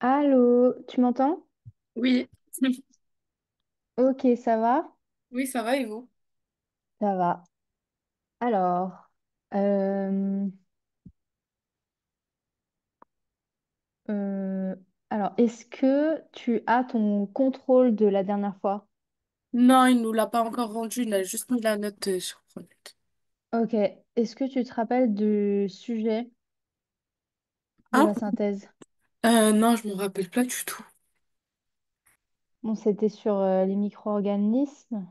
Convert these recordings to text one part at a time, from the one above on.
Allô, tu m'entends? Oui, Ok, ça va? oui, ça va et vous? Ça va. Alors, euh, euh, est-ce que tu as ton contrôle de la dernière fois? Non, il nous l'a pas encore rendu, il a juste mis la note sur Pronet. Ok. Est-ce que tu te rappelles du sujet de Hein? la synthèse? Non, je me rappelle pas du tout. Bon, c'était sur les micro-organismes,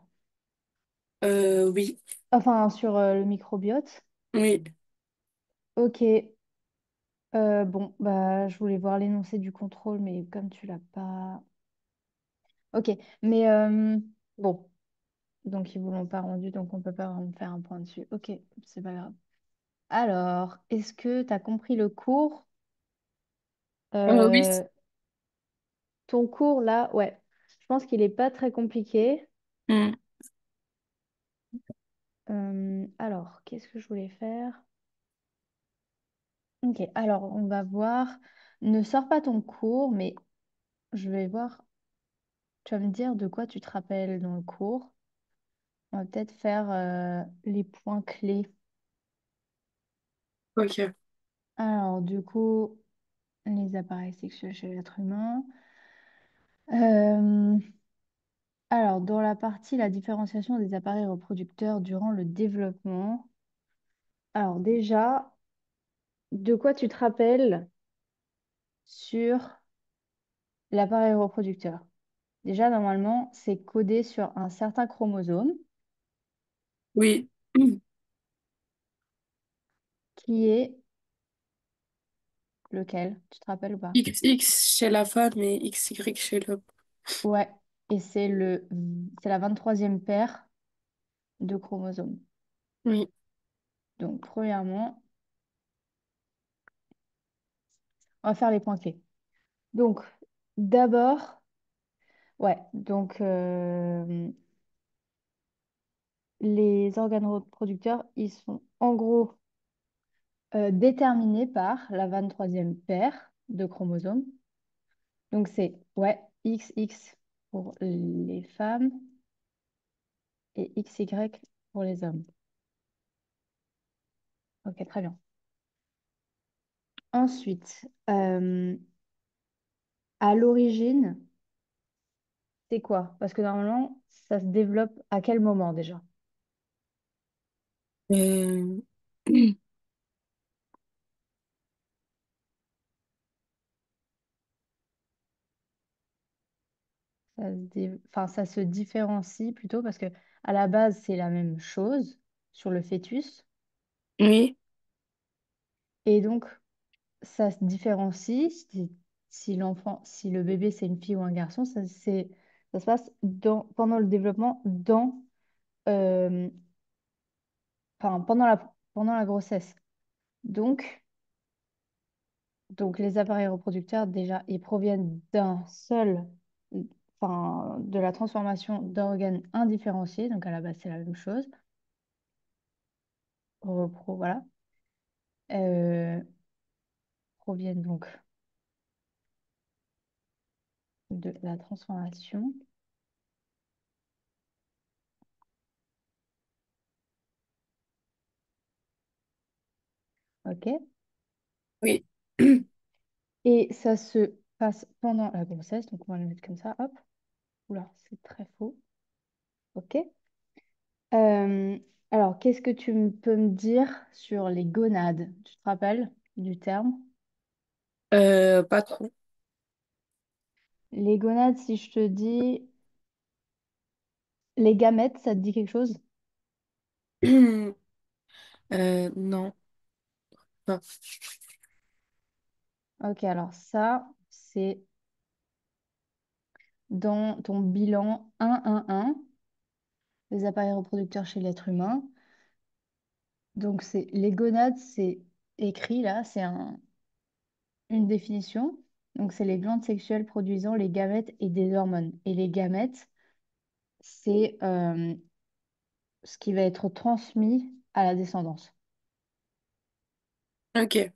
Oui, enfin sur le microbiote. oui. Ok. Bon, bah, je voulais voir l'énoncé du contrôle, mais comme tu l'as pas. Ok. Mais bon. Donc, ils vous l'ont pas rendu, donc on peut pas vraiment faire un point dessus. Ok, c'est pas grave. Alors, est-ce que tu as compris le cours? Oui. Euh, Ton cours là, ouais. Je pense qu'il est pas très compliqué. Hmm. Alors, qu'est-ce que je voulais faire? Ok, alors on va voir. Ne sors pas ton cours, mais je vais voir. Tu vas me dire de quoi tu te rappelles dans le cours. On va peut-être faire les points clés. Ok. Alors, du coup, les appareils sexuels chez l'être humain. Euh, Alors, dans la partie la différenciation des appareils reproducteurs durant le développement, alors déjà, de quoi tu te rappelles sur l'appareil reproducteur? Déjà, normalement, c'est codé sur un certain chromosome Oui. qui est lequel? Tu te rappelles ou pas? XX chez la femme et XY chez l'homme. Ouais, et c'est la 23e paire de chromosomes. Oui. Donc, premièrement, on va faire les points clés. Donc, d'abord, ouais, donc les organes reproducteurs, ils sont en gros déterminés par la 23e paire de chromosomes. Donc c'est ouais, XX pour les femmes et XY pour les hommes. Ok, très bien. Ensuite, à l'origine, c'est quoi? Parce que normalement, ça se développe à quel moment déjà? Euh, Enfin, ça se différencie plutôt parce que à la base, c'est la même chose sur le fœtus. Oui. Et donc, ça se différencie si l'enfant, si le bébé c'est une fille ou un garçon, ça se passe pendant le développement, euh, pendant la grossesse. Donc, donc les appareils reproducteurs, déjà, ils proviennent enfin, de la transformation d'organes indifférenciés. Donc à la base, c'est la même chose. Voilà. Euh, Proviennent donc de la transformation. OK? Oui. Et ça se passe pendant la grossesse, donc on va le mettre comme ça, hop. Oula, c'est très faux. Ok. Euh, alors, qu'est-ce que peux me dire sur les gonades? Tu te rappelles du terme? Pas trop. Les gonades, si je te dis les gamètes, ça te dit quelque chose? Non. Pas. Ok, alors ça, c'est dans ton bilan 111 des appareils reproducteurs chez l'être humain. Donc, c'est les gonades, c'est écrit là, une définition. Donc, c'est les glandes sexuelles produisant les gamètes et des hormones. Et les gamètes, c'est ce qui va être transmis à la descendance. Ok.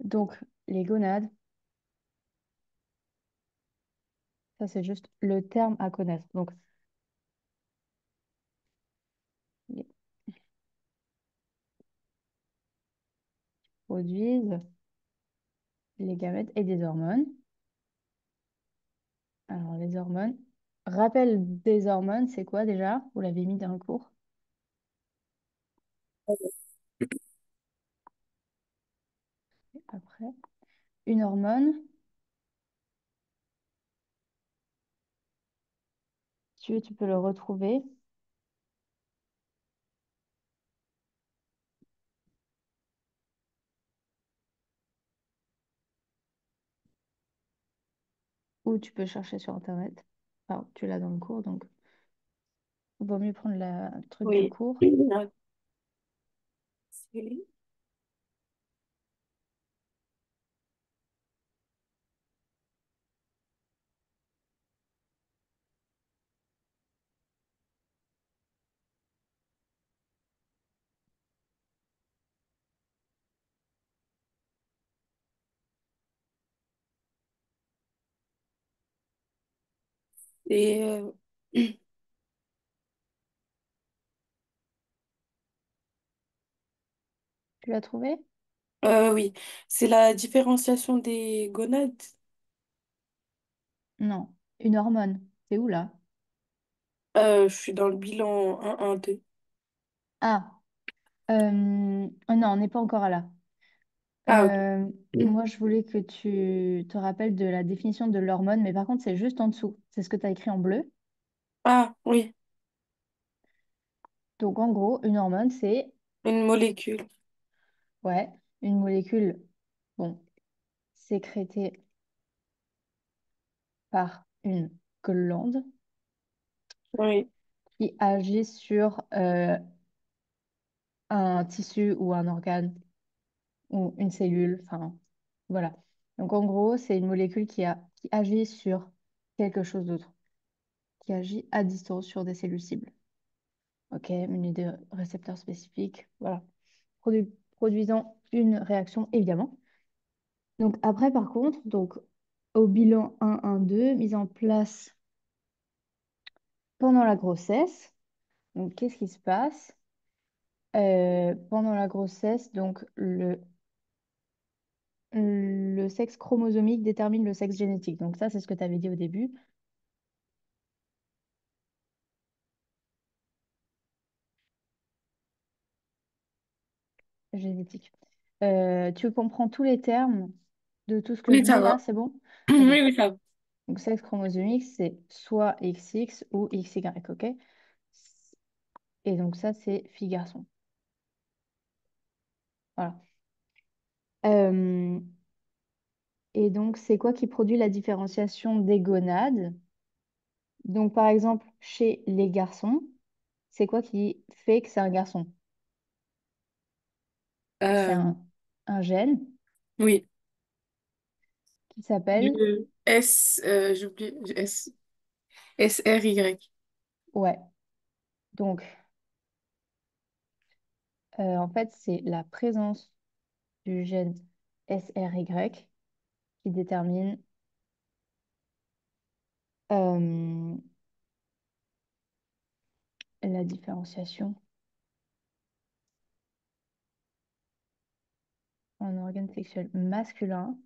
Donc, les gonades. Ça, c'est juste le terme à connaître. Donc, ils produisent les gamètes et des hormones. Alors, les hormones. Rappel des hormones, c'est quoi déjà? Vous l'avez mis dans le cours. Après, une hormone, si tu veux, tu peux le retrouver. Ou tu peux chercher sur Internet. Enfin, tu l'as dans le cours, donc il vaut mieux prendre le truc du Oui. cours. Ah, c'est- Et Tu l'as trouvé? oui, c'est la différenciation des gonades. Non. Une hormone. C'est où là? Je suis dans le bilan 1-1-2. Ah, oh non, on n'est pas encore à là. Ah, ok. Moi, je voulais que tu te rappelles de la définition de l'hormone, mais par contre, c'est juste en dessous. C'est ce que tu as écrit en bleu. Ah, oui, Donc, en gros, une hormone, c'est une molécule. ouais, une molécule bon, sécrétée par une glande Oui, qui agit sur un tissu ou un organe ou une cellule. Enfin, voilà. Donc, en gros, c'est une molécule qui agit sur quelque chose d'autre, qui agit à distance sur des cellules cibles. Ok, menu de récepteurs spécifiques. Voilà. Produisant une réaction, évidemment. Donc après, par contre, donc, au bilan 1-1-2, mise en place pendant la grossesse. Donc qu'est-ce qui se passe? Pendant la grossesse, donc le sexe chromosomique détermine le sexe génétique. Donc ça, c'est ce que tu avais dit au début, génétique. Tu comprends tous les termes de tout ce que je oui, ça dis là, va. c'est bon? Ok. Oui, oui, ça va. Donc sexe chromosomique, c'est soit XX ou XY, ok? Et donc ça, c'est fille-garçon. Voilà. Euh, et donc, c'est quoi qui produit la différenciation des gonades? Donc, par exemple, chez les garçons, c'est quoi qui fait que c'est un garçon? C'est Euh, un gène oui. qui s'appelle, Le j'oublie, SRY. ouais. Donc, en fait, c'est la présence du gène SRY qui détermine euh, la différenciation en organe sexuel masculin.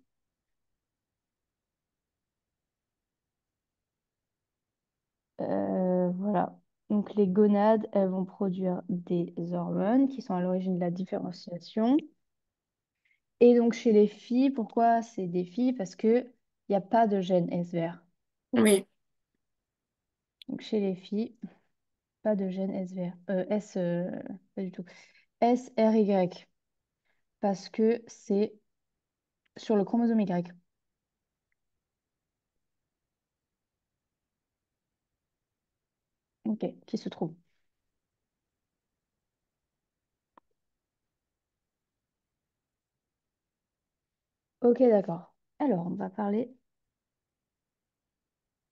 Voilà. Donc les gonades, elles vont produire des hormones qui sont à l'origine de la différenciation. Et donc chez les filles, pourquoi c'est des filles? Parce que il n'y a pas de gène SVR. Oui, Donc chez les filles, pas de gène SVR. Pas du tout. SRY. Parce que c'est sur le chromosome Y. Ok, qui se trouve. Ok, d'accord. Alors, on va parler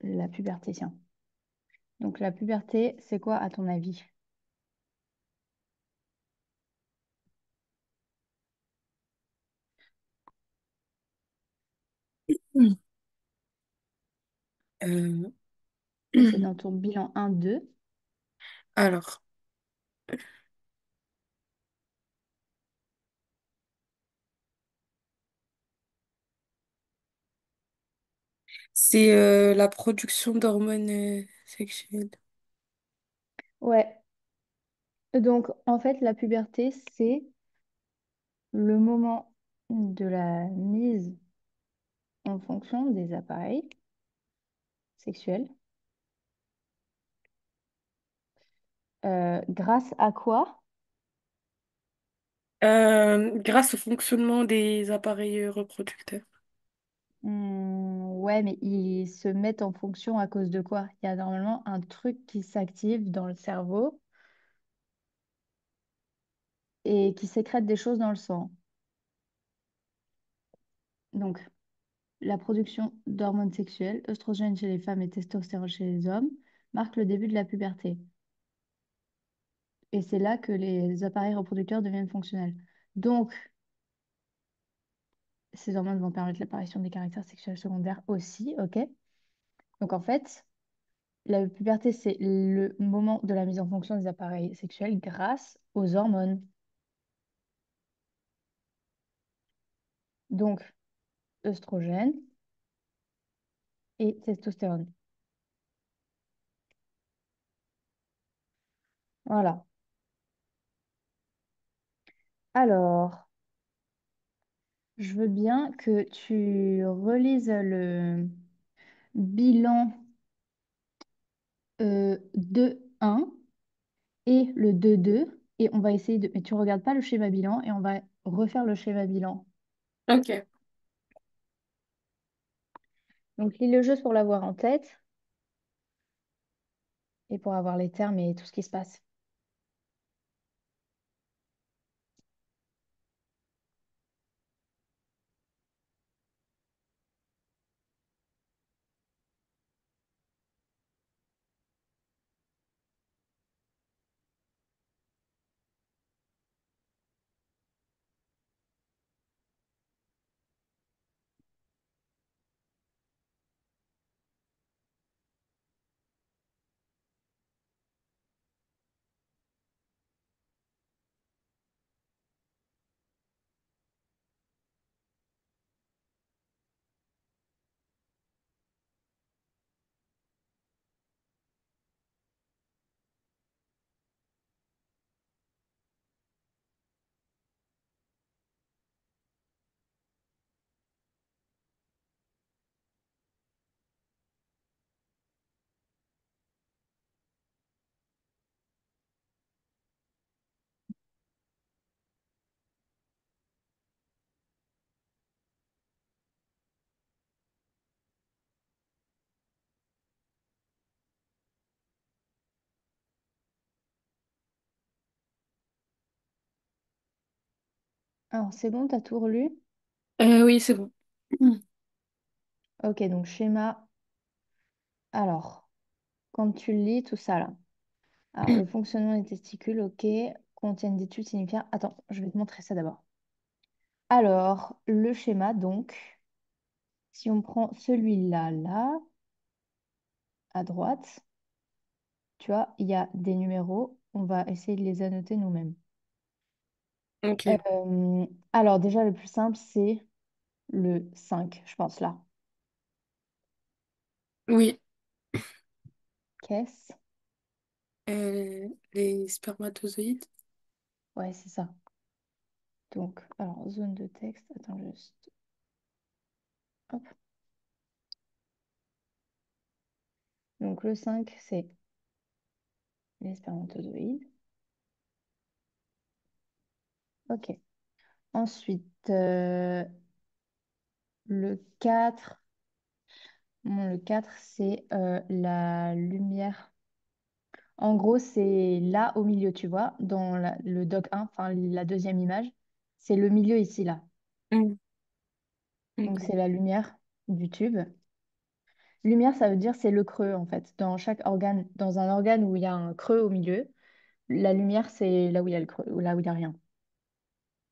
de la puberté, tiens. Donc la puberté, c'est quoi à ton avis? Euh, Là, c'est dans ton bilan 1-2. Alors, c'est la production d'hormones sexuelles. Ouais. Donc, en fait, la puberté, c'est le moment de la mise en fonction des appareils sexuels. Grâce à quoi? Grâce au fonctionnement des appareils reproducteurs. Ouais, mais ils se mettent en fonction à cause de quoi? Il y a normalement un truc qui s'active dans le cerveau et qui sécrète des choses dans le sang. Donc, la production d'hormones sexuelles, œstrogènes chez les femmes et testostérone chez les hommes, marque le début de la puberté. Et c'est là que les appareils reproducteurs deviennent fonctionnels. Donc, ces hormones vont permettre l'apparition des caractères sexuels secondaires aussi, ok? Donc, en fait, la puberté, c'est le moment de la mise en fonction des appareils sexuels grâce aux hormones. Donc, œstrogène et testostérone. Voilà. Alors, je veux bien que tu relises le bilan 2-1 et le 2-2. Et on va essayer de... Mais tu regardes pas le schéma bilan et on va refaire le schéma bilan. Ok. Donc, lis le jeu pour l'avoir en tête et pour avoir les termes et tout ce qui se passe. Alors, c'est bon, t'as tout relu? Oui, c'est bon. Ok, donc schéma. Alors, quand tu lis tout ça là. Alors, le fonctionnement des testicules, ok, contiennent des tubes signifiants. Attends, je vais te montrer ça d'abord. Alors, le schéma, donc, si on prend celui-là, là, à droite, tu vois, il y a des numéros. On va essayer de les annoter nous-mêmes. Ok. Euh, alors, déjà, le plus simple, c'est le 5, je pense, là. Oui. Qu'est-ce? Les spermatozoïdes. Ouais, c'est ça. Donc, alors, zone de texte. Attends, juste. Hop. Donc, le 5, c'est les spermatozoïdes. Ok. Ensuite, le 4. Bon, le 4, c'est la lumière. En gros, c'est là au milieu, tu vois, dans le doc 1, enfin la deuxième image. C'est le milieu ici, là. Mm. Donc, Ok. c'est la lumière du tube. Lumière, ça veut dire c'est le creux, en fait. Dans chaque organe, dans un organe où il y a un creux au milieu, la lumière, c'est là où il y a le creux, ou là où il n'y a rien.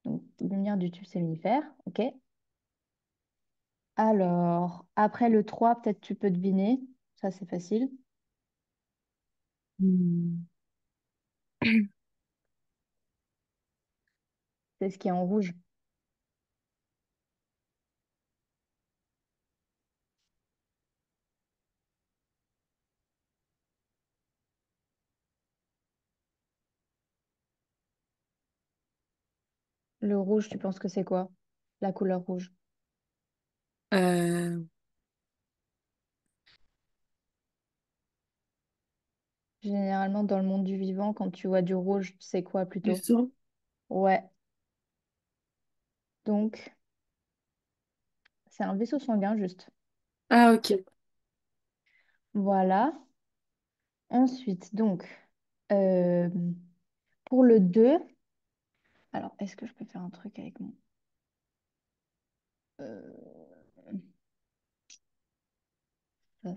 Donc, lumière du tube séminifère, ok. Alors, après le 3, peut-être tu peux deviner. Ça, c'est facile. Hmm. C'est ce qui est en rouge. Le rouge, tu penses que c'est quoi? La couleur rouge. Euh, Généralement, dans le monde du vivant, quand tu vois du rouge, c'est quoi du plutôt? sang. Ouais. Donc, c'est un vaisseau sanguin, juste. Ah, ok. Voilà. Ensuite, donc, euh, pour le 2, alors, est-ce que je peux faire un truc avec mon... euh,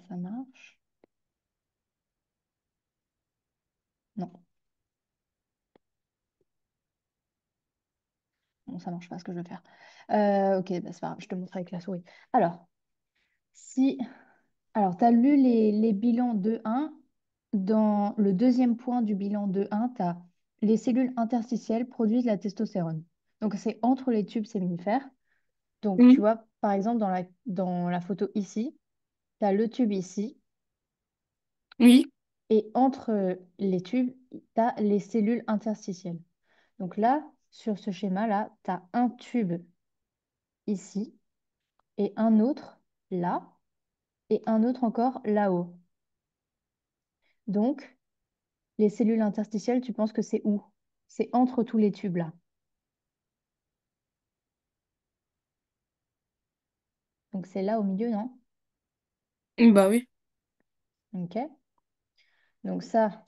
ça marche? Non, bon, ça marche pas ce que je veux faire. Ok, bah, c'est pas grave, je te montre avec la souris. Alors, si... Alors, tu as lu les bilans 2-1. Dans le deuxième point du bilan 2-1, tu as les cellules interstitielles produisent la testostérone. Donc, c'est entre les tubes séminifères. Donc, tu Hmm. vois, par exemple, dans la photo ici, tu as le tube ici. Oui. Et entre les tubes, tu as les cellules interstitielles. Donc là, sur ce schéma-là, tu as un tube ici et un autre là et un autre encore là-haut. Donc, les cellules interstitielles, tu penses que c'est où? C'est entre tous les tubes là. Donc c'est là au milieu, non? Bah oui. Ok. Donc ça,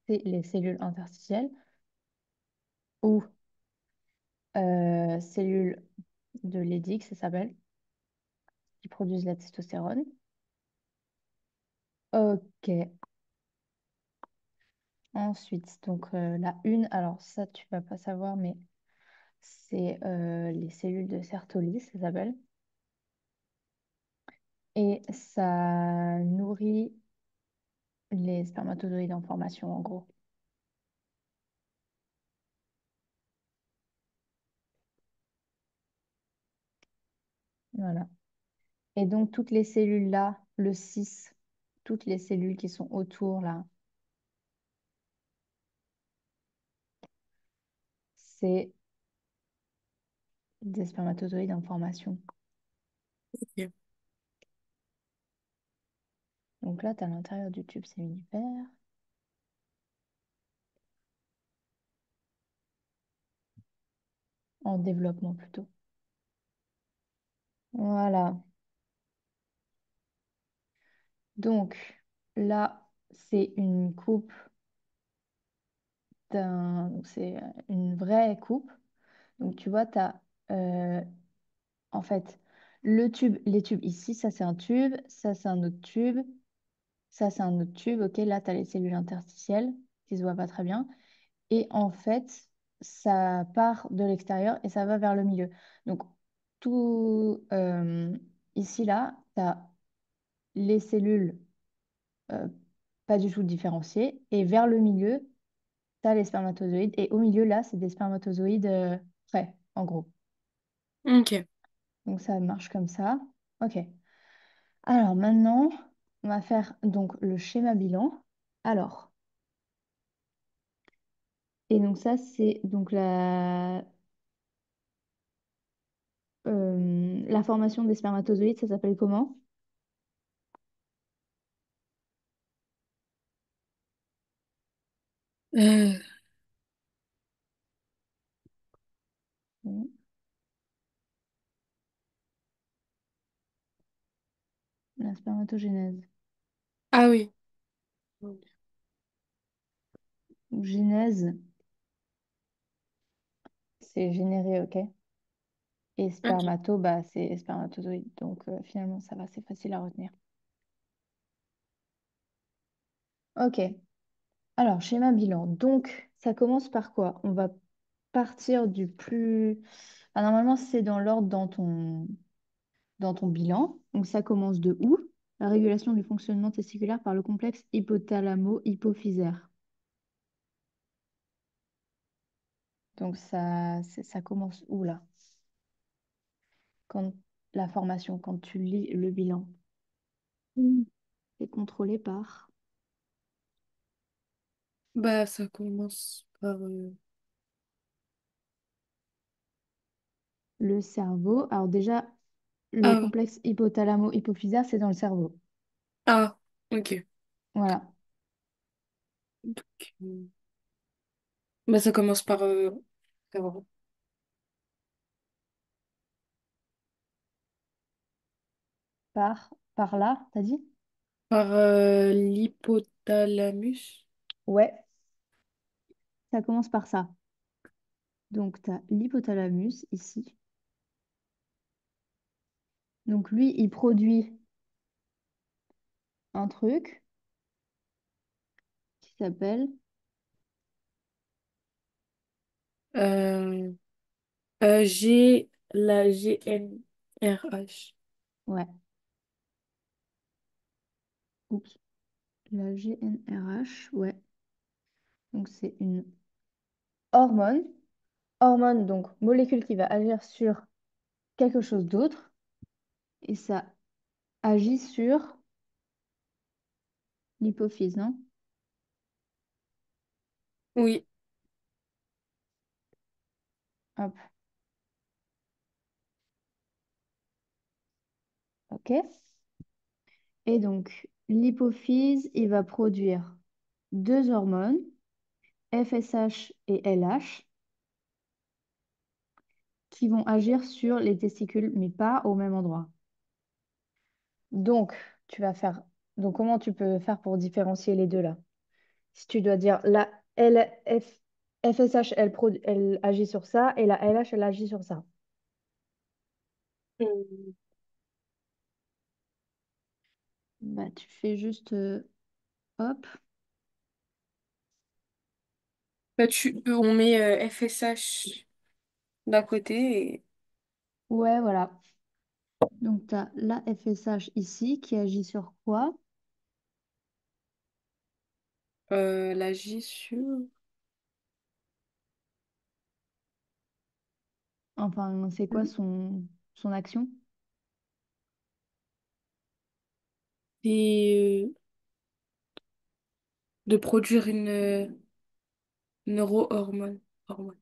c'est les cellules interstitielles ou cellules de Leydig, ça s'appelle, qui produisent la testostérone. Ok. Ensuite, donc la une, alors ça, tu vas pas savoir, mais c'est les cellules de Sertoli, ça s'appelle. Et ça nourrit les spermatozoïdes en formation, en gros. Voilà. Et donc, toutes les cellules là, le 6, toutes les cellules qui sont autour là, c'est des spermatozoïdes en formation. Ok. Donc là, tu as l'intérieur du tube séminifère, en développement plutôt. Voilà. Donc là, c'est une coupe donc c'est une vraie coupe. Donc tu vois, tu as en fait le tube, les tubes ici, ça c'est un tube, ça c'est un autre tube, ça c'est un autre tube. Ok, là, tu as les cellules interstitielles qui se voient pas très bien. Et en fait, ça part de l'extérieur et ça va vers le milieu. Donc, tout ici, là, tu as les cellules euh, pas du tout différenciées. Et vers le milieu, tu as les spermatozoïdes. Et au milieu, là, c'est des spermatozoïdes frais, en gros. Ok. Donc, ça marche comme ça. OK. Alors, maintenant, on va faire donc le schéma bilan. Alors, et donc ça, c'est donc la formation des spermatozoïdes, ça s'appelle comment? Euh, Hmm, La spermatogénèse. ah oui. Donc, genèse, c'est généré, ok? Et Ok. spermato, bah, c'est spermatozoïde. Donc finalement, ça va, c'est facile à retenir. Ok. Alors, schéma bilan. Donc, ça commence par quoi? On va partir du plus... Ah, normalement, c'est dans l'ordre dans ton bilan. Donc, ça commence de où? la régulation du fonctionnement testiculaire par le complexe hypothalamo-hypophysaire. Donc ça commence où là? Quand la formation, quand tu lis le bilan, Mm. c'est contrôlé par Bah, ça commence par... le cerveau. Alors déjà, le Ah, complexe hypothalamo-hypophysaire, c'est dans le cerveau. ah, ok. Voilà. Ok. Bah, ça commence par... par Par là, t'as dit? par, l'hypothalamus. Ouais, ça commence par ça. Donc, tu as l'hypothalamus ici. Donc, lui, il produit un truc qui s'appelle, Euh, la GNRH. ouais, oups, la GnRH, ouais. Donc, c'est une hormone. Hormone, donc molécule qui va agir sur quelque chose d'autre. Et ça agit sur l'hypophyse, non? Oui. Hop, ok. Et donc, l'hypophyse, il va produire deux hormones, FSH et LH, qui vont agir sur les testicules, mais pas au même endroit. Donc, tu vas faire. Donc, comment tu peux faire pour différencier les deux là? Si tu dois dire la FSH, elle agit sur ça, et la LH, elle agit sur ça. Mm. Bah, tu fais juste hop. Bah, on met FSH d'un côté et Ouais, voilà. Donc, tu as la FSH ici qui agit sur quoi? la J sur... Enfin, c'est quoi son action? Et de produire une neurohormone. Hormone.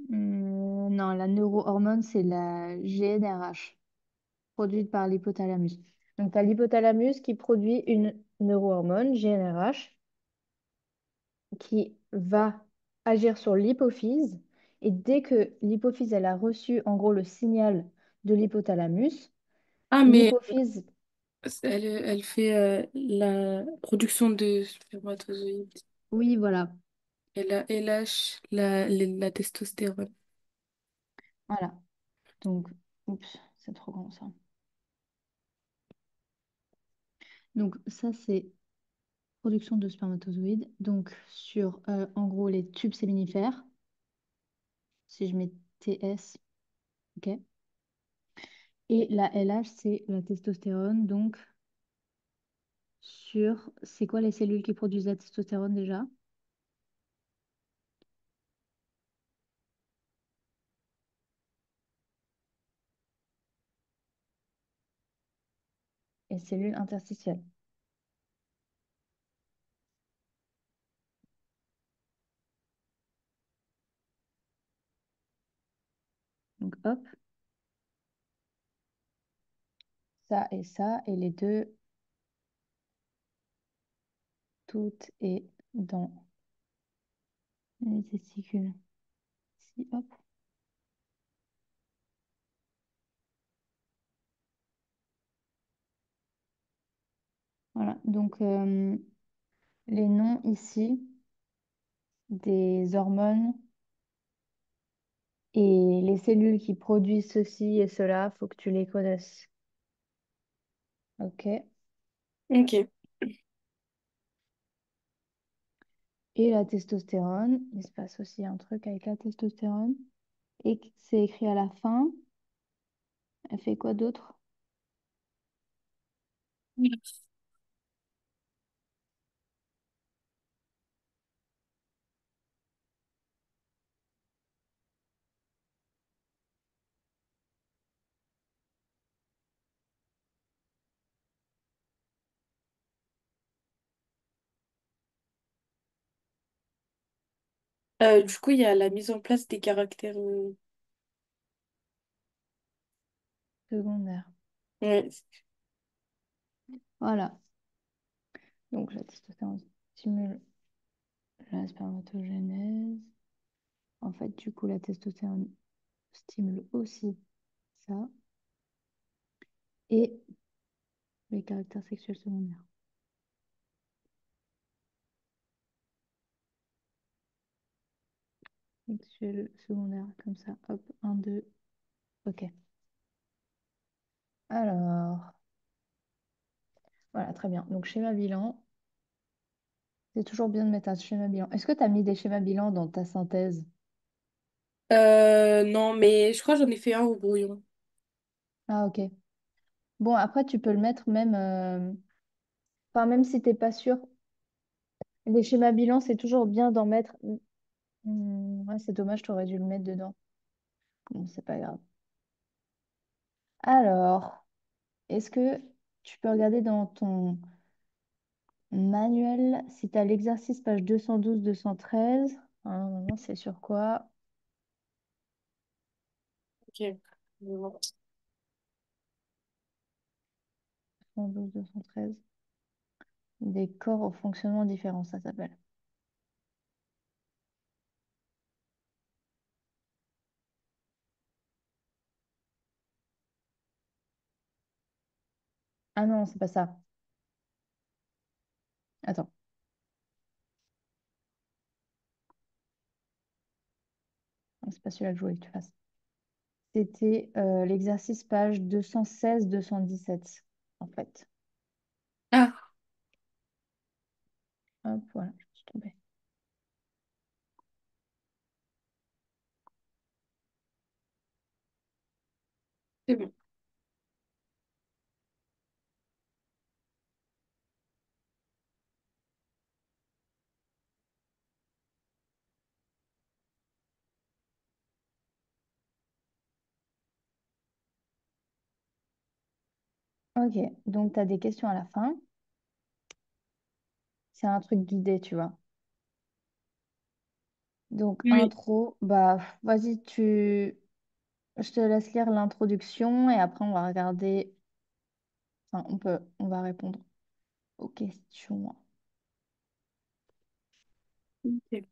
Non, la neurohormone, c'est la GnRH, produite par l'hypothalamus. Donc, tu as l'hypothalamus qui produit une neurohormone, GnRH, qui va agir sur l'hypophyse. Et dès que l'hypophyse, elle a reçu en gros le signal de l'hypothalamus, Ah, mais l'hypophyse, elle fait la production de spermatozoïdes. oui, voilà, Elle lâche la testostérone. voilà. Donc, oups, c'est trop grand ça. Donc, ça, c'est production de spermatozoïdes. Donc, sur en gros les tubes séminifères, si je mets TS, ok. Et la LH, c'est la testostérone. Donc, c'est quoi les cellules qui produisent la testostérone déjà? Les cellules interstitielles. Donc, hop, ça, et les deux, tout est dans les testicules. Ici, hop. Voilà, donc les noms ici des hormones et les cellules qui produisent ceci et cela, faut que tu les connaisses. Ok. Ok. Et la testostérone, il se passe aussi un truc avec la testostérone. Et c'est écrit à la fin. Elle fait quoi d'autre? Du coup, il y a la mise en place des caractères. Secondaire. Ouais. Voilà. Donc la testostérone stimule la spermatogénèse. En fait, du coup, la testostérone stimule aussi ça et les caractères sexuels secondaires. Sexuels secondaires, comme ça. Hop, un, deux. Ok. Alors, voilà, très bien. Donc, schéma bilan. C'est toujours bien de mettre un schéma bilan. Est-ce que tu as mis des schémas bilan dans ta synthèse? Non, mais je crois que j'en ai fait un au brouillon. Ah, ok. Bon, après, tu peux le mettre même, enfin, même si t'es pas sûr. Les schémas bilan, c'est toujours bien d'en mettre. Ouais, c'est dommage, tu aurais dû le mettre dedans. Bon, c'est pas grave. Alors, est-ce que tu peux regarder dans ton manuel si tu as l'exercice page 212-213? Non, c'est sur quoi? Ok. Bon. 212-213. Des corps au fonctionnement différent, ça s'appelle. Ah non, c'est pas ça. Attends, non, c'est pas celui-là que je voulais que tu fasses. C'était l'exercice page 216-217, en fait. Ah, Hop, voilà, je me suis trompée. c'est bon. Ok, donc tu as des questions à la fin. C'est un truc guidé, tu vois. Donc, Oui. intro, bah, vas-y, je te laisse lire l'introduction et après, on va regarder, enfin, on va répondre aux questions. Ok.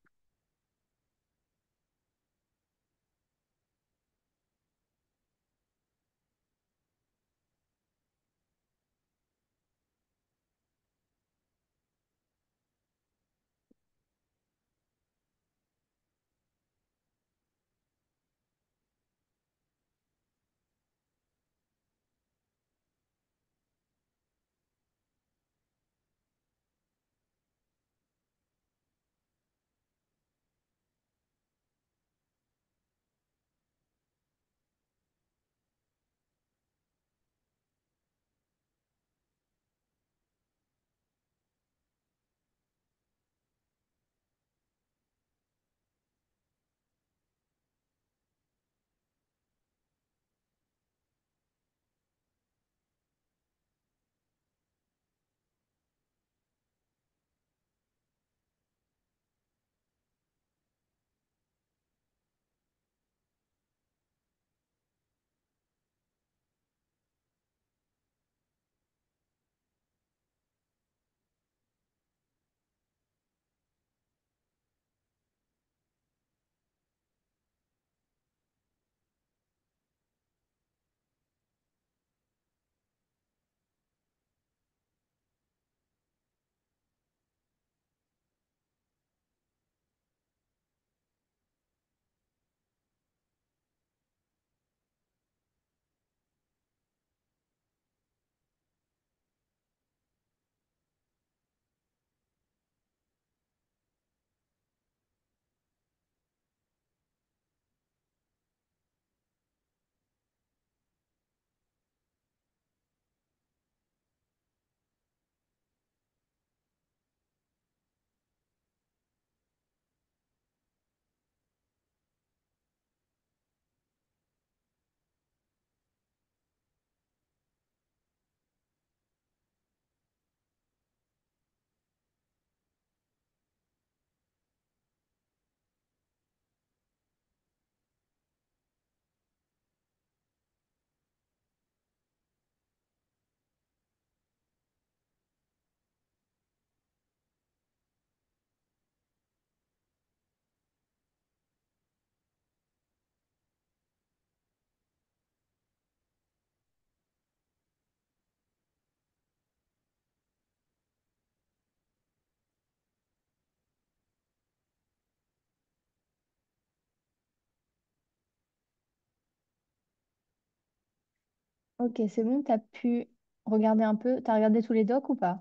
Ok, c'est bon, t'as pu regarder un peu. T'as regardé tous les docs ou pas?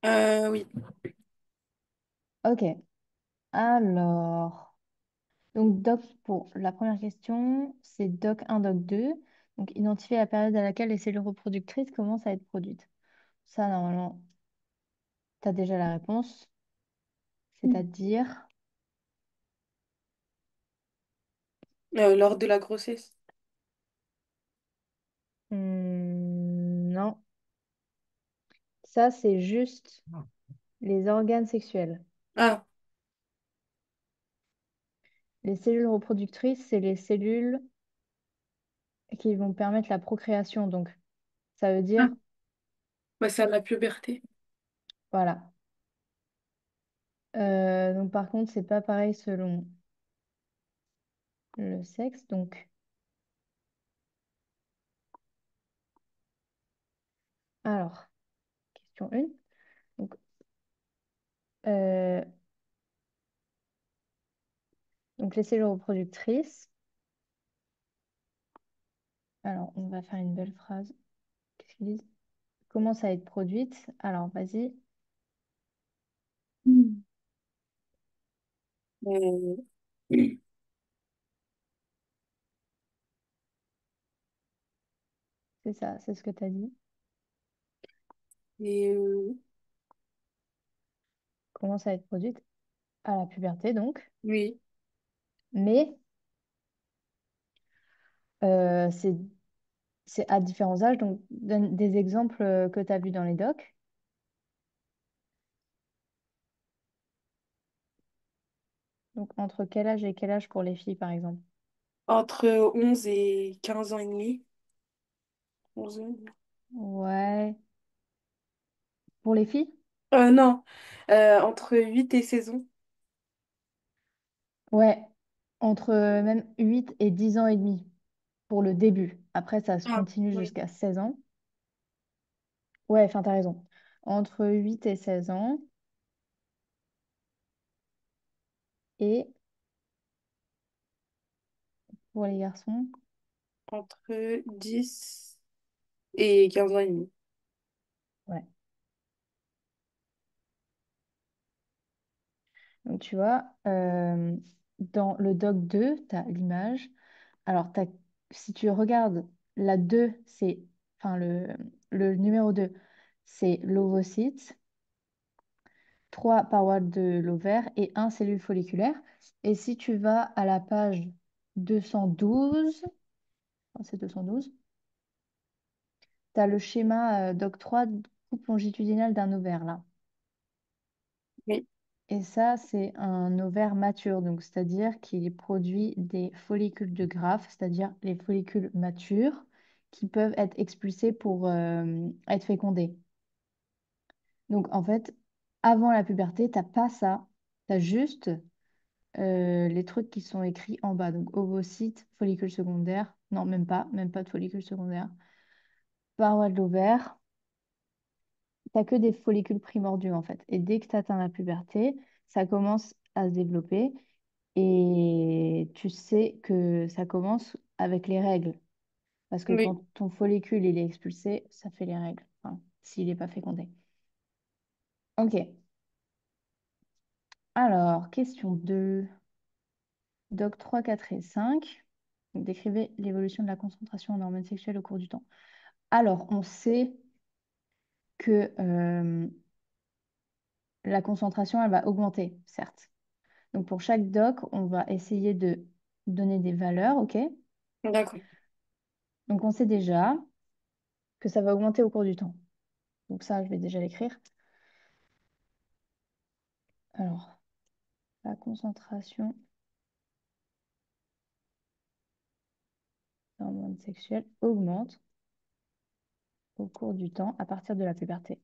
Oui. Ok, alors. Donc, doc pour la première question, c'est doc 1, doc 2. Donc, identifier la période à laquelle les cellules reproductrices commencent à être produites. Ça, normalement, t'as déjà la réponse. C'est-à-dire, Lors de la grossesse. non, ça, c'est juste les organes sexuels. Ah, Les cellules reproductrices, c'est les cellules qui vont permettre la procréation. Donc, ça veut dire, ah. Bah, c'est à la puberté. voilà. Donc, par contre, c'est pas pareil selon le sexe. Donc, alors, question 1. Donc, euh, donc, les cellules reproductrices. Alors, on va faire une belle phrase. Qu'est-ce qu'ils disent? Commencent à être produites. Alors, vas-y, Hmm. Euh, c'est ça, c'est ce que tu as dit. et Commencent à être produites à la puberté, donc. oui, Mais c'est à différents âges. Donc, donne des exemples que tu as vus dans les docs. Donc, entre quel âge et quel âge pour les filles, par exemple? entre 11 et 15 ans et demi. 11 ans. Ouais. Pour les filles? Non, entre 8 et 16 ans. Ouais. Entre même 8 et 10 ans et demi pour le début. Après, ça se Ah, continue oui. jusqu'à 16 ans. Ouais, enfin, t'as raison. Entre 8 et 16 ans. Et pour les garçons? Entre 10 et 15 ans et demi. Ouais. Donc, tu vois, dans le doc 2, tu as l'image. Alors, si tu regardes la 2, c'est, enfin, le numéro 2, c'est l'ovocyte, 3 parois de l'ovaire et un cellule folliculaire. Et si tu vas à la page 212, enfin, c'est 212, tu as le schéma doc 3, coupe longitudinale d'un ovaire là. Oui, Et ça, c'est un ovaire mature, donc c'est-à-dire qu'il produit des follicules de Graaff, c'est-à-dire les follicules matures qui peuvent être expulsés pour être fécondés. Donc en fait, avant la puberté, t'as pas ça, t'as juste les trucs qui sont écrits en bas, donc ovocytes, follicules secondaires, non même pas de follicules secondaires, paroi de l'ovaire, t'as que des follicules primordiaux en fait. Et dès que tu atteins la puberté, ça commence à se développer. Et tu sais que ça commence avec les règles. Parce que oui. quand ton follicule il est expulsé, ça fait les règles. Enfin, s'il n'est pas fécondé. Ok. Alors, question 2. Doc 3, 4 et 5. Donc, décrivez l'évolution de la concentration en hormones sexuelles au cours du temps. Alors, on sait que la concentration, elle va augmenter, certes. Donc, pour chaque doc, on va essayer de donner des valeurs, ok? D'accord. Donc, on sait déjà que ça va augmenter au cours du temps. Donc, ça, je vais déjà l'écrire. Alors, la concentration d'hormones sexuelles augmente au cours du temps à partir de la puberté.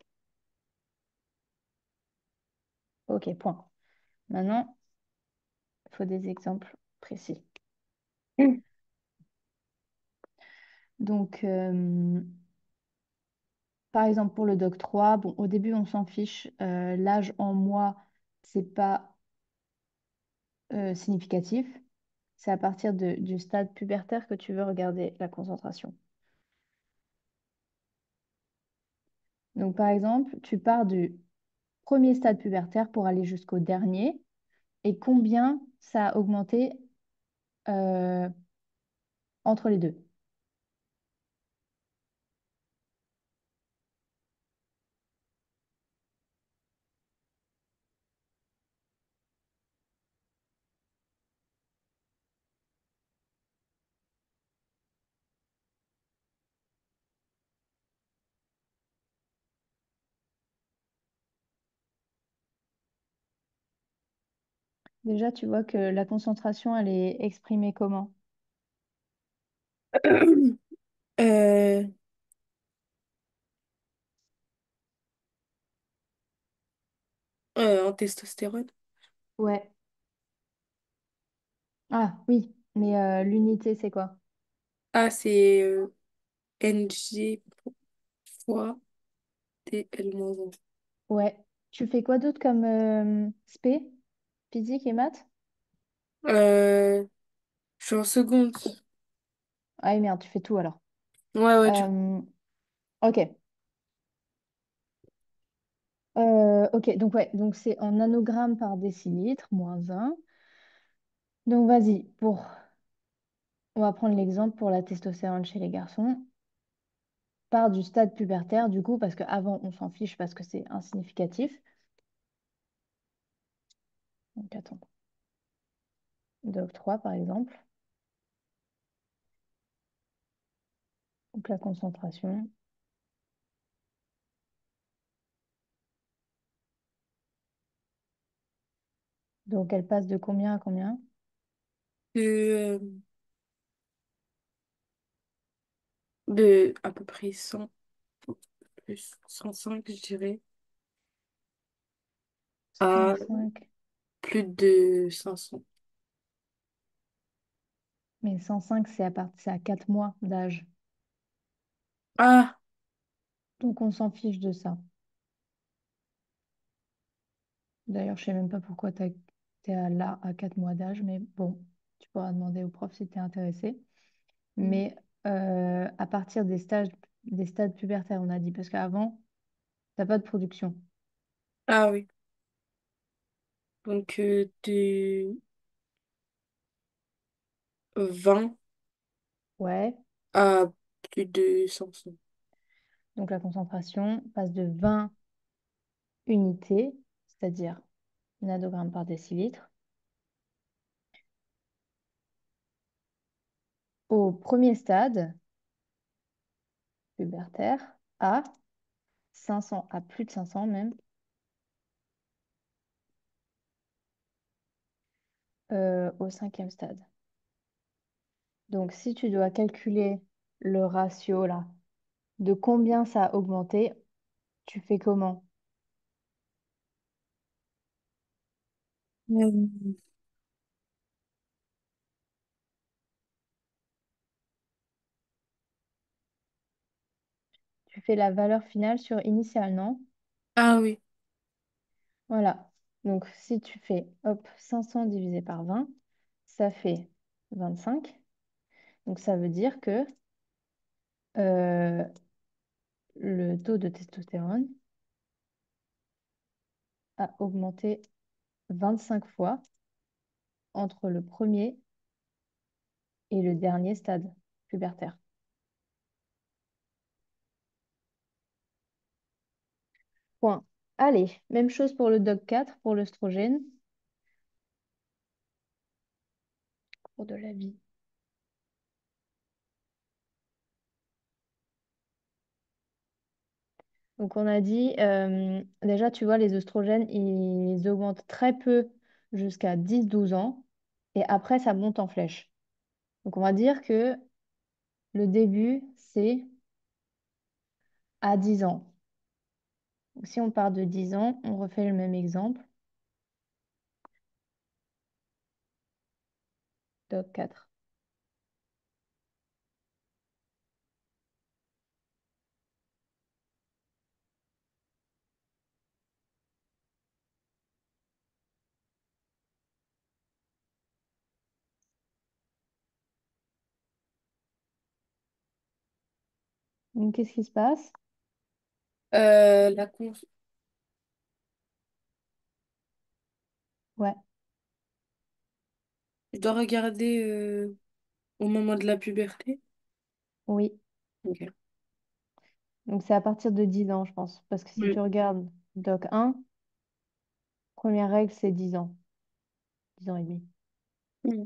Ok, point. Maintenant, il faut des exemples précis. Hmm. Donc, par exemple, pour le doc 3, bon, au début, on s'en fiche. L'âge en mois, c'est pas significatif. C'est à partir du stade pubertaire que tu veux regarder la concentration. Donc, par exemple, tu pars du premier stade pubertaire pour aller jusqu'au dernier et combien ça a augmenté euh, entre les deux. Déjà, tu vois que la concentration, elle est exprimée comment? Euh, en testostérone. Ouais. Ah oui, mais l'unité, c'est quoi? Ah, c'est Ng fois TL-1. Ouais. Tu fais quoi d'autre comme spé, physique et maths? Euh, je suis en seconde. Ah merde, tu fais tout alors. Ouais, ouais, du coup. Euh, ok. Ok, donc ouais, donc c'est en nanogrammes par décilitre, -1. Donc vas-y, on va prendre l'exemple pour la testostérone chez les garçons. Part du stade pubertaire, du coup, parce qu'avant, on s'en fiche parce que c'est insignificatif. Donc attends, Doc 3 par exemple. Donc la concentration. Donc elle passe de combien à combien? De, de à peu près 100 plus 105, je dirais, à 105. plus de 500. Mais 105, c'est à 4 mois d'âge. Ah, Donc on s'en fiche de ça. D'ailleurs, je sais même pas pourquoi là à 4 mois d'âge, mais bon, tu pourras demander au prof si tu es intéressé. Mais à partir des stades pubertaires, on a dit, parce qu'avant, t'as pas de production. ah oui. Donc de 20 Ouais. à plus de 500. Donc la concentration passe de 20 unités, c'est-à-dire nanogrammes par décilitre, au premier stade pubertaire à 500, à plus de 500 même, au cinquième stade. Donc si tu dois calculer le ratio là, de combien ça a augmenté, tu fais comment? Hmm. Tu fais la valeur finale sur initiale, non? Ah oui. Voilà. Donc, si tu fais, hop, 500 divisé par 20, ça fait 25. Donc, ça veut dire que euh, le taux de testostérone a augmenté 25 fois entre le premier et le dernier stade pubertaire. Point. Allez, même chose pour le DOC4, pour l'œstrogène, cours de la vie. Donc, on a dit, déjà, tu vois, les œstrogènes, ils augmentent très peu jusqu'à 10-12 ans. Et après, ça monte en flèche. Donc, on va dire que le début, c'est à 10 ans. Donc, si on part de 10 ans, on refait le même exemple. Doc 4. Donc, qu'est-ce qui se passe? La con... Ouais, Je dois regarder au moment de la puberté. oui. Ok. Donc c'est à partir de 10 ans, je pense. Parce que si tu Oui. regardes Doc 1, première règle, c'est 10 ans. 10 ans et demi. Mm.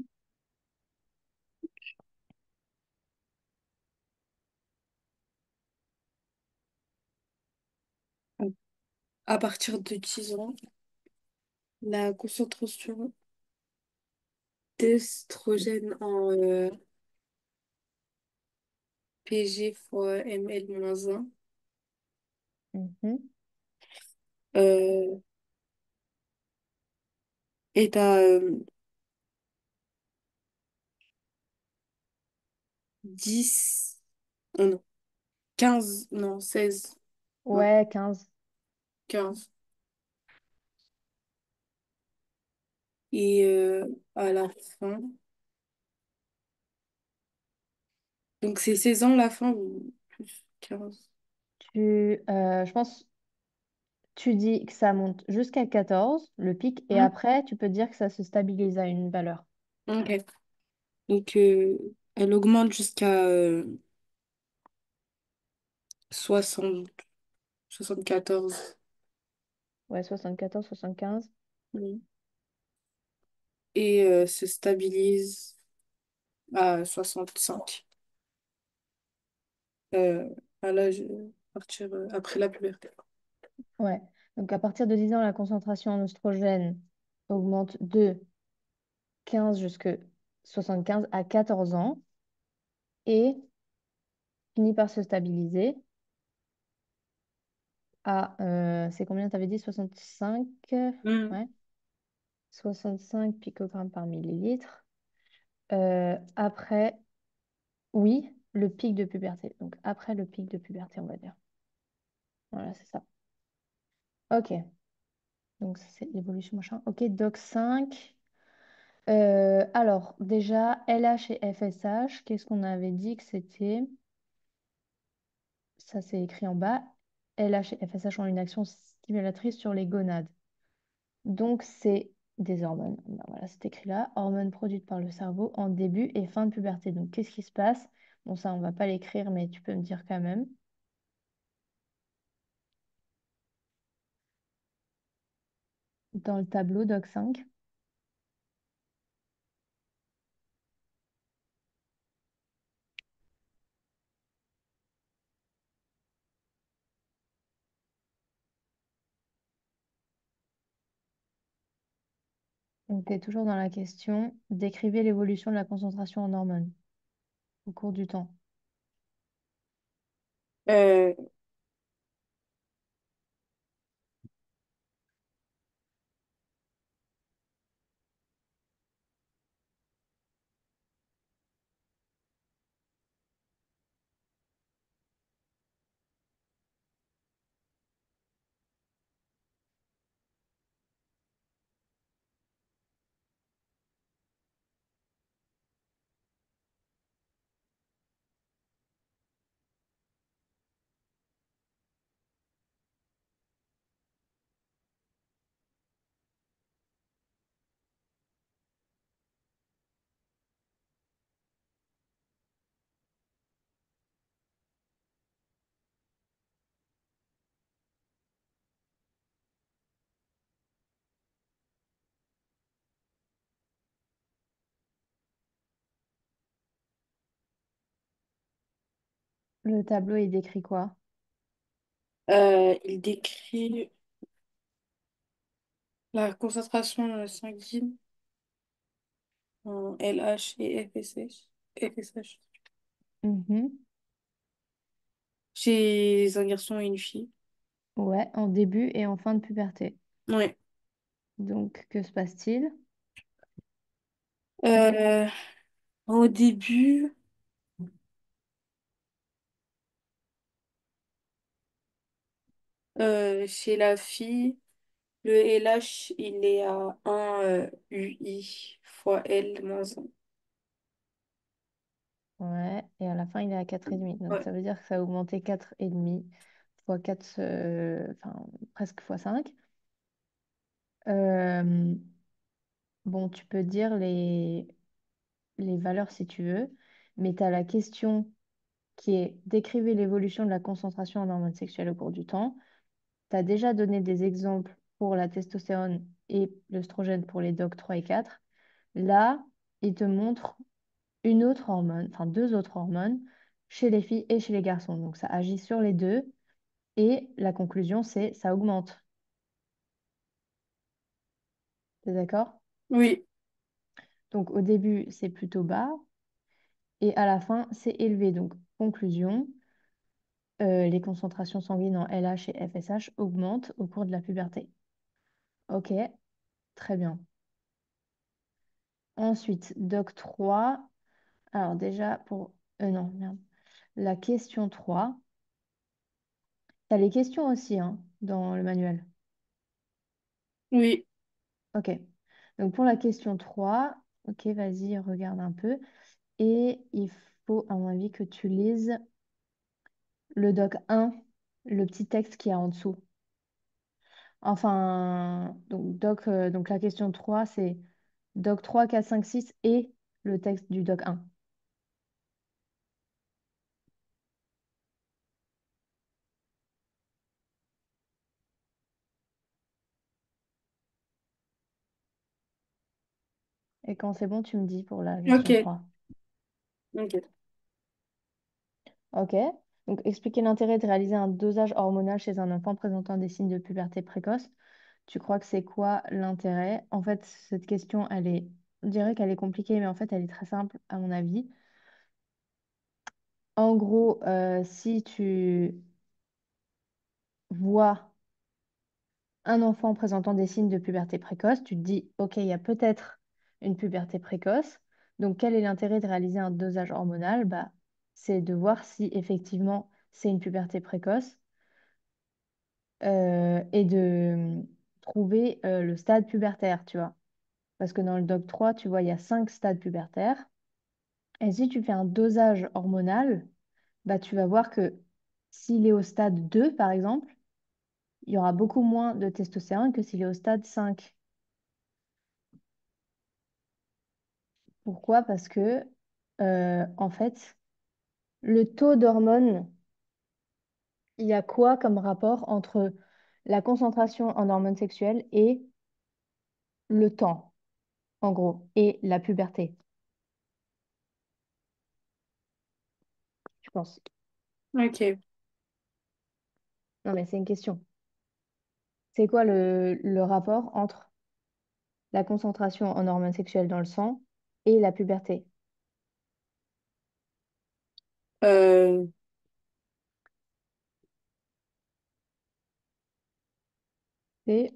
À partir de 10 ans, la concentration d'estrogène en Pg fois ml-1 Mhm. euh, est à 10, non, 15, non, 16, ouais, Ouais, 15. 15. Et à la fin, donc c'est 16 ans la fin ou plus 15. Je pense, tu dis que ça monte jusqu'à 14, le pic, et Hmm. après, tu peux dire que ça se stabilise à une valeur. Ok. Donc elle augmente jusqu'à 60, 74. Ouais, 74, 75. Hmm. Et se stabilise à 65 euh, à l'âge, à partir après la puberté. Ouais. Donc à partir de 10 ans, la concentration en oestrogène augmente de 15 jusqu'à 75 à 14 ans et finit par se stabiliser à, c'est combien t'avais dit? 65? Hmm. Ouais. 65 picogrammes par millilitre. Après, oui, le pic de puberté. Donc après le pic de puberté, on va dire. Voilà, c'est ça. Ok. Donc ça, c'est l'évolution machin. Ok, doc 5. Alors, déjà, LH et FSH, qu'est-ce qu'on avait dit que c'était? Ça, c'est écrit en bas. LH et FSH ont une action stimulatrice sur les gonades. Donc, c'est des hormones. Ben voilà, c'est écrit là. Hormones produites par le cerveau en début et fin de puberté. Donc, qu'est-ce qui se passe? Bon, ça, on va pas l'écrire, mais tu peux me dire quand même. Dans le tableau, doc 5. Donc, tu es toujours dans la question. Décrivez l'évolution de la concentration en hormones au cours du temps. Euh, Le tableau, il décrit quoi? il décrit la concentration sanguine en LH et FSH. FSH. Mhm. Chez un garçon et une fille. Ouais, en début et en fin de puberté. Ouais. Donc, que se passe-t-il? Euh, Au début, chez la fille, le LH, il est à 1 UI fois L moins 1. Ouais, et à la fin, il est à 4,5. Donc, Ouais. ça veut dire que ça a augmenté 4,5. fois 4, enfin presque fois 5. Euh, bon, tu peux dire les valeurs si tu veux, mais tu as la question qui est décrivez l'évolution de la concentration en hormones sexuelles au cours du temps. Tu as déjà donné des exemples pour la testostérone et l'œstrogène pour les DOC 3 et 4. Là, il te montre une autre hormone, enfin deux autres hormones chez les filles et chez les garçons. Donc ça agit sur les deux et la conclusion, c'est ça augmente. T'es d'accord? Oui. Donc au début, c'est plutôt bas et à la fin, c'est élevé. Donc conclusion, les concentrations sanguines en LH et FSH augmentent au cours de la puberté. Ok, très bien. Ensuite, doc 3. Alors déjà, pour... non, merde. La question 3. T'as les questions aussi hein, dans le manuel. Oui. Ok. Donc pour la question 3, ok, vas-y, regarde un peu. Et il faut, à mon avis, que tu lises le doc 1, le petit texte qui est en dessous. Enfin, donc la question 3, c'est doc 3, 4, 5, 6 et le texte du doc 1. Et quand c'est bon, tu me dis pour la question Ok. 3. Ok. Ok. Donc, expliquer l'intérêt de réaliser un dosage hormonal chez un enfant présentant des signes de puberté précoce. Tu crois que c'est quoi l'intérêt? En fait, cette question, on dirait qu'elle est compliquée, mais en fait, elle est très simple, à mon avis. En gros, si tu vois un enfant présentant des signes de puberté précoce, tu te dis, OK, il y a peut-être une puberté précoce. Donc, quel est l'intérêt de réaliser un dosage hormonal? Bah, c'est de voir si effectivement c'est une puberté précoce et de trouver le stade pubertaire, tu vois. Parce que dans le DOC 3, tu vois, il y a 5 stades pubertaires. Et si tu fais un dosage hormonal, bah, tu vas voir que s'il est au stade 2, par exemple, il y aura beaucoup moins de testostérone que s'il est au stade 5. Pourquoi? Parce que, en fait, le taux d'hormones, il y a quoi comme rapport entre la concentration en hormones sexuelles et le temps, en gros, et la puberté, je pense. Ok. Non, mais c'est une question. C'est quoi le rapport entre la concentration en hormones sexuelles dans le sang et la puberté? Euh, C'est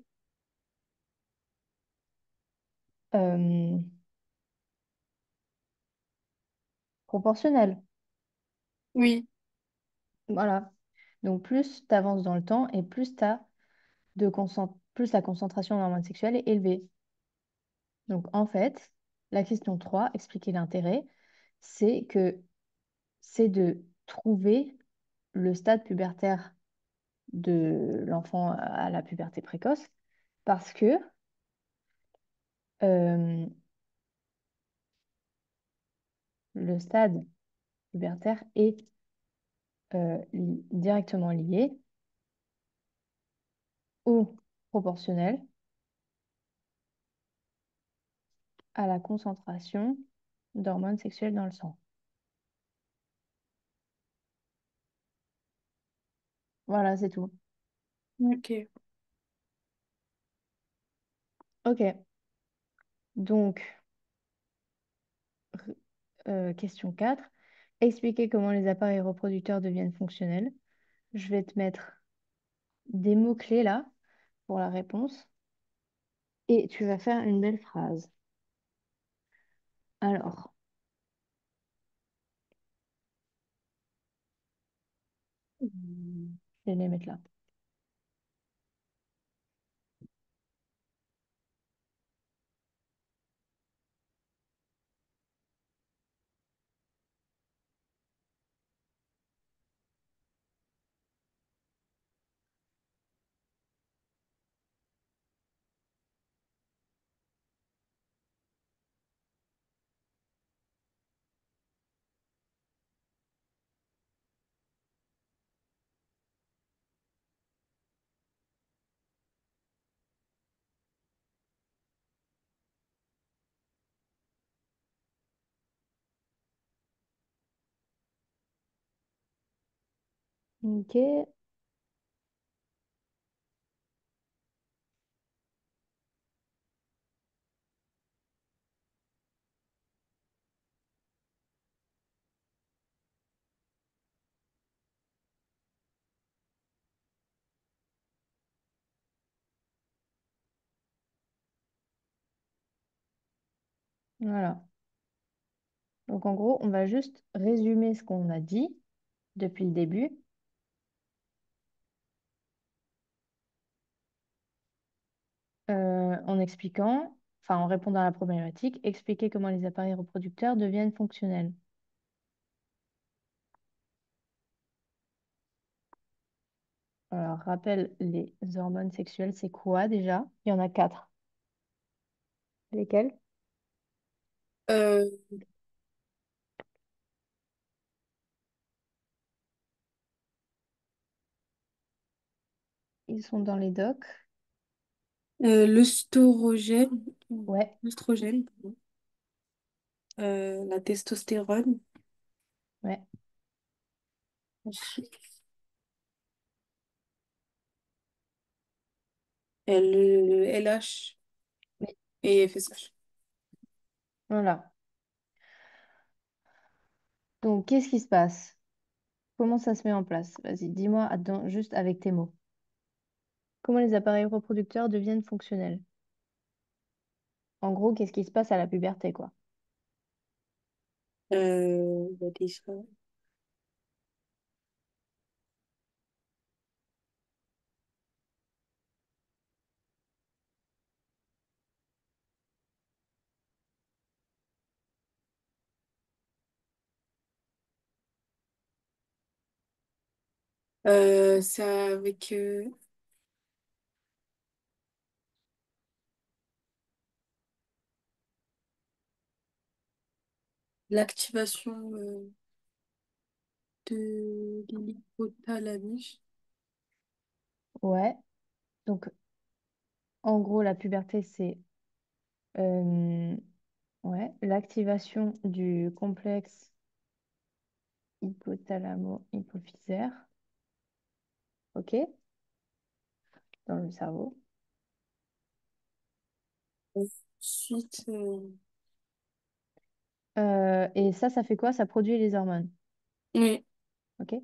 euh, proportionnel. oui. Voilà. Donc, plus tu avances dans le temps et plus la concentration en hormones sexuelles est élevée. Donc, en fait, la question 3, expliquer l'intérêt, c'est que c'est de trouver le stade pubertaire de l'enfant à la puberté précoce parce que euh, le stade pubertaire est directement lié ou proportionnel à la concentration d'hormones sexuelles dans le sang. Voilà, c'est tout. Ok. Ok, donc question 4. Expliquer comment les appareils reproducteurs deviennent fonctionnels. Je vais te mettre des mots-clés là pour la réponse et tu vas faire une belle phrase. Alors, je vais les mettre là. Ok, voilà. Donc en gros, on va juste résumer ce qu'on a dit depuis le début en expliquant, enfin en répondant à la problématique, expliquer comment les appareils reproducteurs deviennent fonctionnels. Alors, rappelle les hormones sexuelles, c'est quoi déjà? Il y en a quatre. Lesquelles? Euh, Ils sont dans les docs. l'œstrogène, Ouais, l'œstrogène, pardon. La testostérone, ouais. ensuite, le LH Oui. et FSH. Voilà. Donc, qu'est-ce qui se passe? Comment ça se met en place? Vas-y, dis-moi juste avec tes mots. Comment les appareils reproducteurs deviennent fonctionnels? En gros, qu'est-ce qui se passe à la puberté, quoi? Il y a déjà. C'est avec l'activation de l'hypothalamus. Ouais. Donc, en gros, la puberté, c'est ouais, l'activation du complexe hypothalamo-hypophysaire, ok, dans le cerveau. Ensuite, Et ça fait quoi? Ça produit les hormones, oui, ok?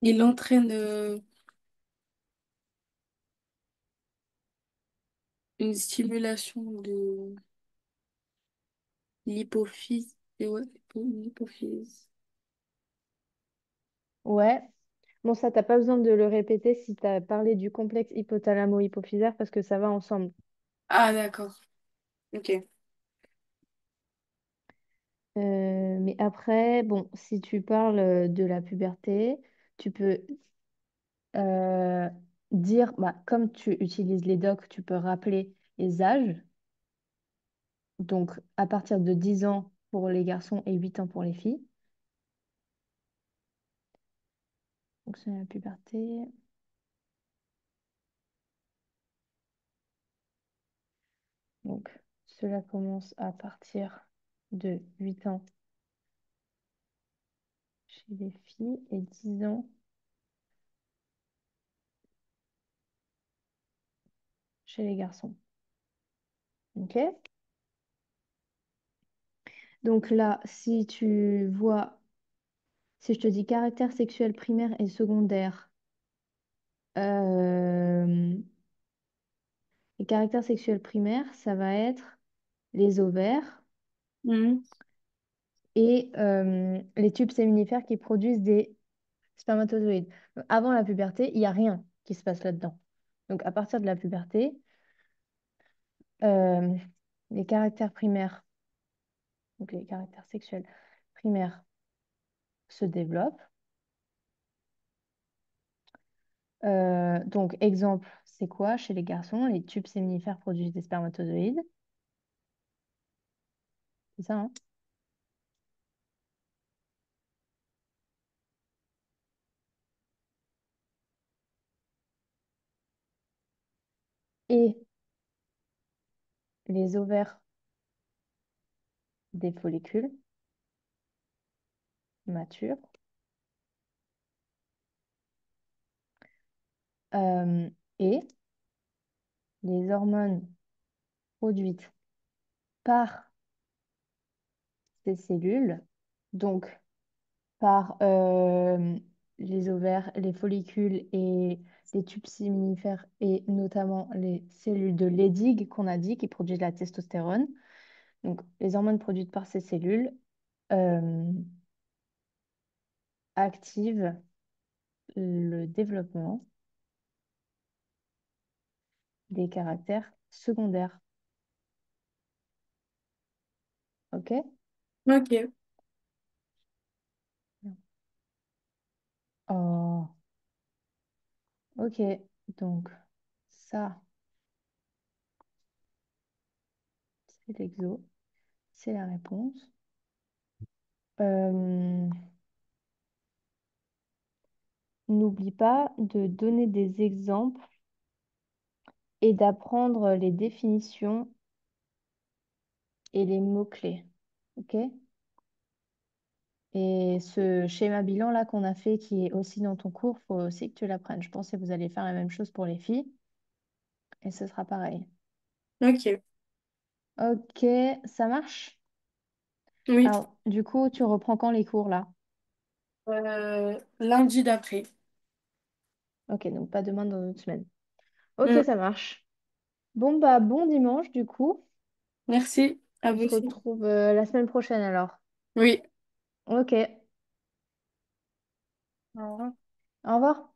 il entraîne une stimulation de l'hypophyse. Et ouais, l'hypophyse. Ouais. Bon, ça, t'as pas besoin de le répéter si tu as parlé du complexe hypothalamo-hypophysaire parce que ça va ensemble. Ah, d'accord. Ok. Mais après, bon, si tu parles de la puberté, tu peux euh, dire, bah, comme tu utilises les docs, tu peux rappeler les âges. Donc, à partir de 10 ans pour les garçons et 8 ans pour les filles. Donc, c'est la puberté. Donc, cela commence à partir de 8 ans chez les filles et 10 ans chez les garçons. OK? Donc là, si tu vois, si je te dis caractère sexuel primaire et secondaire, euh, les caractères sexuels primaires, ça va être les ovaires Mhm. et les tubes séminifères qui produisent des spermatozoïdes. Avant la puberté, il n'y a rien qui se passe là-dedans. Donc à partir de la puberté, euh, les caractères primaires, donc les caractères sexuels primaires se développent. Donc exemple, c'est quoi chez les garçons? Les tubes séminifères produisent des spermatozoïdes. C'est ça, hein? Et les ovaires des follicules matures euh, et les hormones produites par ces cellules, donc par les ovaires, les follicules et les tubes séminifères et notamment les cellules de Leydig qu'on a dit qui produisent la testostérone. Donc les hormones produites par ces cellules euh, activent le développement des caractères secondaires. OK? Ok. Oh, OK. Donc ça, c'est l'exo, c'est la réponse. Euh, N'oublie pas de donner des exemples et d'apprendre les définitions et les mots-clés. OK? Et ce schéma bilan là qu'on a fait qui est aussi dans ton cours, faut aussi que tu l'apprennes. Je pense que vous allez faire la même chose pour les filles et ce sera pareil. Ok. OK, ça marche? Oui. Alors, du coup, tu reprends quand les cours là? Lundi d'après. OK, donc pas demain dans une semaine. OK, Mm. ça marche. Bon bah bon dimanche du coup. Merci. À On vous se aussi. retrouve la semaine prochaine alors. Oui. OK, Au revoir. au revoir.